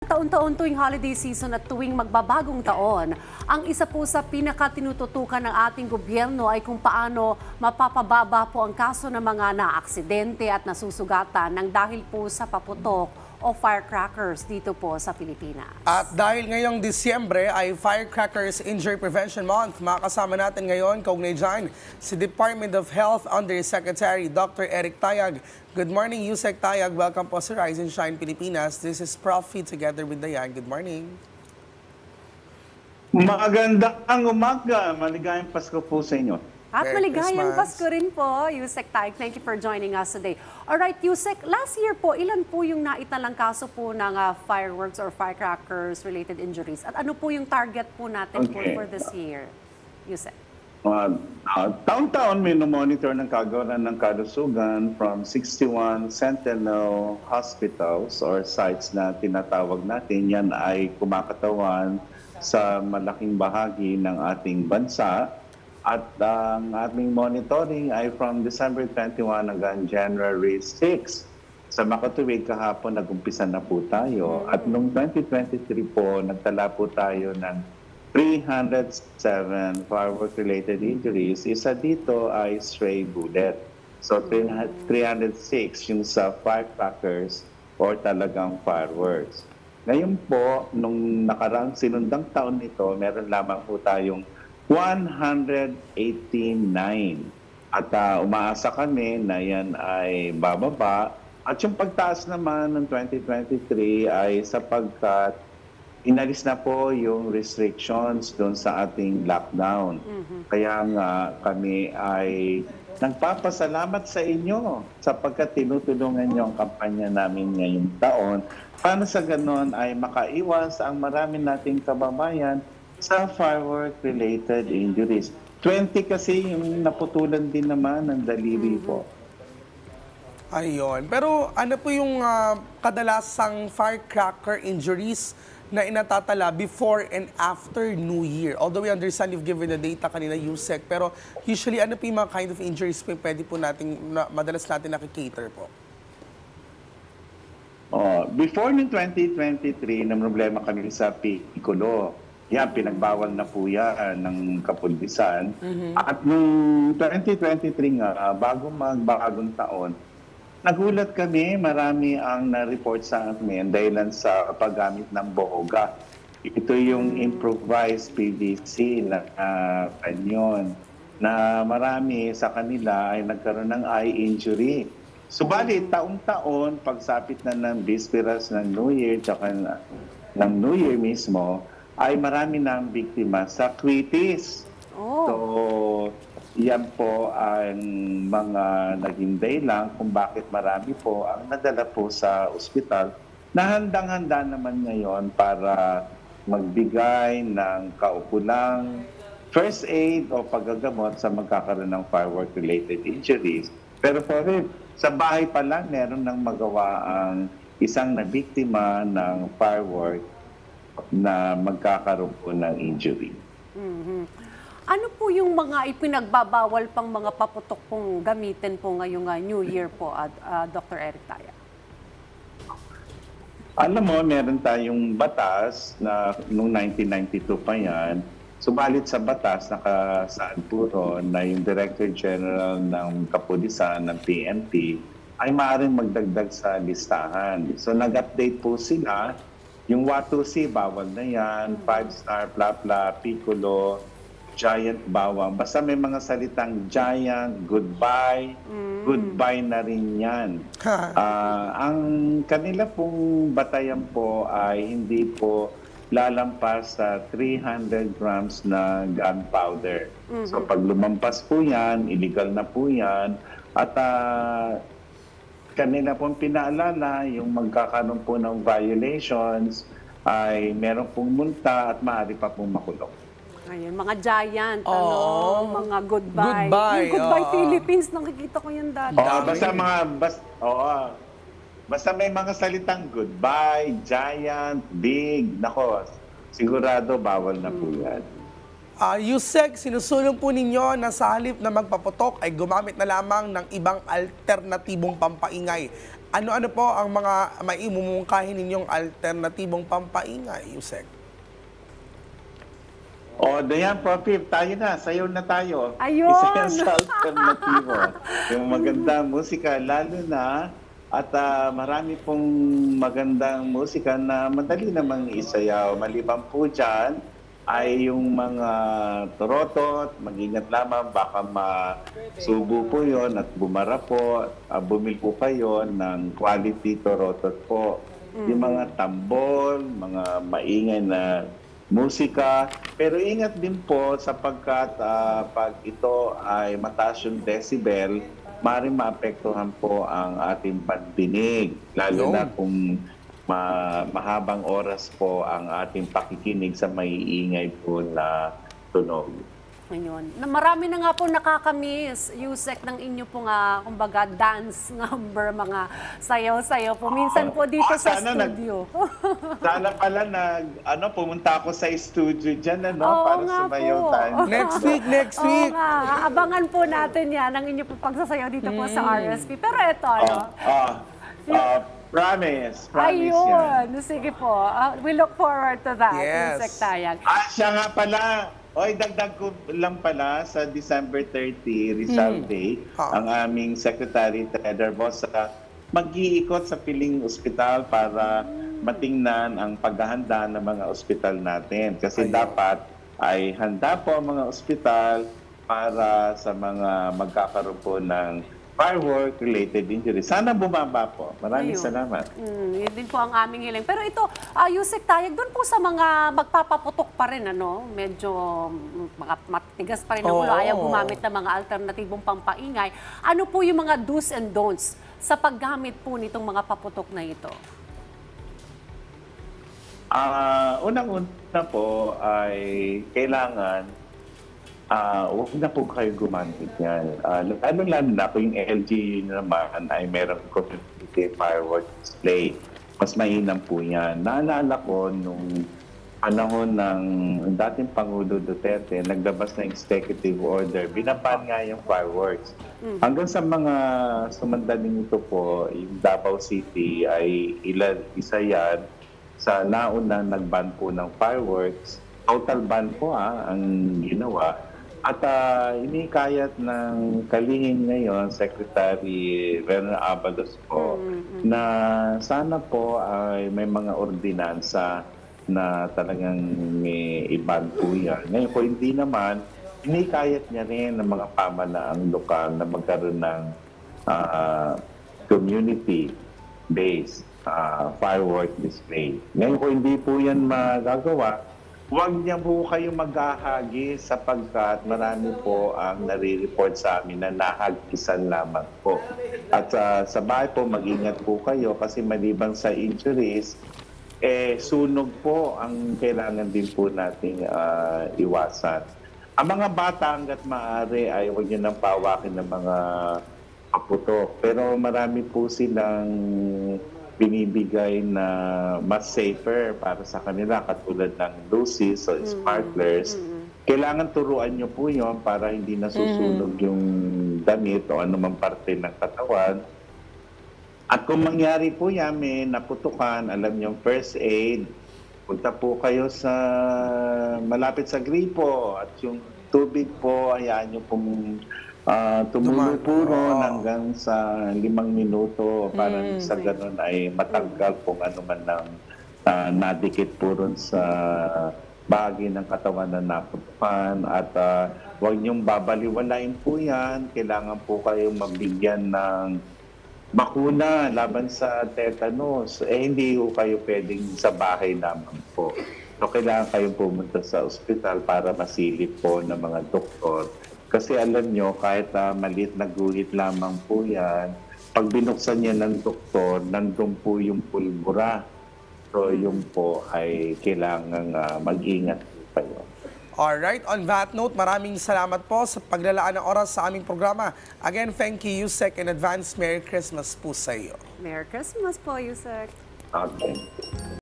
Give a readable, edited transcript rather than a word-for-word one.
Taon-taon tuwing holiday season at tuwing magbabagong taon, ang isa po sa pinakatinututukan ng ating gobyerno ay kung paano mapapababa po ang kaso ng mga naaksidente at nasusugatan ng dahil po sa paputok o firecrackers dito po sa Pilipinas. At dahil ngayong Disyembre ay Firecrackers Injury Prevention Month, makakasama natin ngayon kaugnay dyan si Department of Health Undersecretary Dr. Eric Tayag. Good morning, Yusek Tayag. Welcome po sa Rise and Shine Pilipinas. This is Prof. together with Dayan. Good morning. Magandang umaga. Maligayang Pasko po sa inyo. At Merry maligayang Christmas. Pasko rin po, Yusek Tayag. Thank you for joining us today. Alright, Yusek, last year po, ilan po yung naitalang kaso po ng fireworks or firecrackers related injuries? At ano po yung target po natin po for this year, Yusek? Taon-taon may monitor ng kagawaran ng kalusugan from 61 sentinel hospitals or sites na tinatawag natin. Yan ay kumakatawan sa malaking bahagi ng ating bansa. At ang ating monitoring ay from December 21 hanggang January 6. Sa makatuwid kahapon, nag-umpisa na po tayo. At noong 2023 po, nagtala po tayo ng 307 firework-related injuries. Isa dito ay stray bullet. So 306 yung sa firecrackers or talagang fireworks. Ngayon po, nung nakarang sinundang taon nito, meron lamang po tayong 189. At umaasa kami na yan ay bababa. At yung pagtaas naman ng 2023 ay sapagkat inalis na po yung restrictions doon sa ating lockdown. Kaya nga kami ay nagpapasalamat sa inyo sapagkat tinutulungan niyo ang kampanya namin ngayong taon. Para sa ganon ay makaiwas ang marami nating kababayan sa firework-related injuries. 20 kasi yung naputulan din naman ng daliri po. Ayun. Pero ano po yung kadalasang firecracker injuries na inatatala before and after New Year? Although we understand you've given the data kanina, Yusek, pero usually ano po yung mga kind of injuries po pwede po natin, madalas natin nakikater po? Before ng 2023, na problema kami sa Piccolo. Yan, pinagbawal na po yan ng Kapulbisan. At noong 2023 nga, bago magbagong taon, nagulat kami, marami ang na-report sa amin dahilan sa paggamit ng boga. Ito yung improvised PVC na kanyon na marami sa kanila ay nagkaroon ng eye injury. Subalit, taong-taon, pagsapit na ng bisperas ng New Year tsaka ng New Year mismo, ay marami na ang biktima sa quitis. So, yan po ang mga naging dahilan kung bakit marami po ang nadala po sa ospital na handang-handa naman ngayon para magbigay ng kaukulang first aid o paggagamot sa magkakaroon ng firework-related injuries. Pero po sa bahay pa lang, meron nang magawa ang isang nabiktima ng firework na magkakaroon po ng injury. Ano po yung mga ipinagbabawal pang mga paputok pong gamitin po ngayong New Year po, Dr. Eric Tayag? Alam mo, meron tayong batas na noong 1992 pa yan. Subalit sa batas, nakasaad po ron na yung Director General ng Kapulisan ng PNP ay maaaring magdagdag sa listahan. So nag-update po sila. Yung Watusi, bawal na yan. 5-star, Plapla, Piccolo, Giant, bawang. Basta may mga salitang giant, goodbye, goodbye na rin yan. Ang kanila pong batayan po ay hindi po lalampas sa 300 grams na gunpowder. So pag lumampas po yan, illegal na po yan. At kanila pong pinaalala, yung magkakaroon po ng violations ay meron pong multa at maaari pa pong makulong. Ayun, mga giant, mga goodbye. Goodbye. Yung Goodbye Philippines, nakikita ko yung dati. Basta may mga salitang goodbye, giant, big, nako, sigurado bawal na po yan. Yusek, sinusulong po ninyo na sa halip na magpaputok ay gumamit na lamang ng ibang alternatibong pampaingay. Ano-ano po ang mga maimumungkahi ninyong alternatibong pampaingay, Yusek? O, dayan po, Pip, tayo na. Sayaw na tayo. Ayun! Isa yan sa alternatibo. Yung magandang musika, lalo na at marami pong magandang musika na madali namang isayaw. Maliban po dyan ay yung mga torotot, mag-ingat lamang, baka masubo po yon at bumara po. Bumili po kayo ng quality torotot po. Yung mga tambol, mga maingay na musika, pero ingat din po sapagkat pag ito ay mataas yung decibel, maaaring maapektuhan po ang ating pandinig, lalo na kung mahabang oras po ang ating pakikinig sa maiingay po na tunog. Ayun. Marami na nga po nakakamiss, Yusek, ng inyo pong, kumbaga, dance number, mga sayaw-sayaw po. Minsan po dito sa studio. Sana pala pumunta ako sa studio dyan, para sumayaw po. tayo. Next week. Oo nga, abangan po natin yan, ang inyo po pagsasayaw dito po sa RSP. Pero ito, Promise ayun, yan. sige po. We look forward to that, Yes. Yusek Tayag. Siya nga pala. Oy, dagdag ko lang pala sa December 30, Rizal Day, ang aming Secretary Teder Bosa mag-iikot sa piling ospital para matingnan ang paghahanda ng mga ospital natin. Kasi dapat ay handa po ang mga ospital para sa mga magkakaroon po ng firework-related injuries. Sana bumaba po. Maraming salamat. Yun din po ang aming hiling. Pero ito, Yusek Tayag, doon po sa mga magpapaputok pa rin, medyo matigas pa rin ang ulo, ayaw gumamit ng mga alternatibong pampaingay. Ano po yung mga do's and don'ts sa paggamit po nitong mga paputok na ito? Unang-una po ay kailangan huwag na po kayo gumamit yan. Lalo-lalo na kung yung LGU naman ay merong community fireworks display. Mas mainam po yan. Naalala ko nung panahon ng dating Pangulo Duterte, naglabas ng executive order, binaban nga yung fireworks. Hanggang sa mga sumandaling ito po, yung Davao City ay isa yan sa naunang nag-ban po ng fireworks. Total ban po ang ginawa. At inikayat ng kalihim ngayon, Secretary Werner Abalos po, na sana po ay may mga ordinansa na talagang may iban po yan. Ngayon po hindi naman, inikayat niya rin ng mga pamahalaang lokal na magkaroon ng community-based firework display. Ngayon po hindi po yan magagawa. Huwag niya po kayo maghahagi sapagkat marami po ang nare-report sa amin na nahagisan lamang po. At sa bahay po, mag-ingat po kayo kasi maliban sa injuries, sunog po ang kailangan din po nating iwasan. Ang mga bata hanggat maaari ay huwag niyo nang pawakin ng mga kaputok. Pero marami po silang binibigay na mas safer para sa kanila katulad ng lucis o sparklers. Kailangan turuan nyo po yon para hindi nasusunog yung damit o anumang parte ng katawan. At kung mangyari po yan, may naputukan, alam nyo, first aid, punta po kayo sa malapit sa gripo at yung tubig po, hayaan nyo pong tumulo po hanggang sa 5 minuto para sa ganun ay matanggal kung ano man ng nadikit po ron sa bahagi ng katawan na naputukan at huwag niyong babaliwalain po yan. Kailangan po kayong mabigyan ng bakuna laban sa tetanus. Hindi po kayo pwedeng sa bahay naman po. So kailangan kayong pumunta sa ospital para masilip po ng mga doktor. Kasi alam nyo, kahit maliit na guhit lamang po yan, pag binuksan niya ng doktor, nandun po yung pulbura. So yun po ay kailangan mag-ingat po kayo. Alright, on that note, maraming salamat po sa paglalaan ng oras sa aming programa. Again, thank you, Yusek, in advance. Merry Christmas po sa iyo. Merry Christmas po, Yusek. Okay.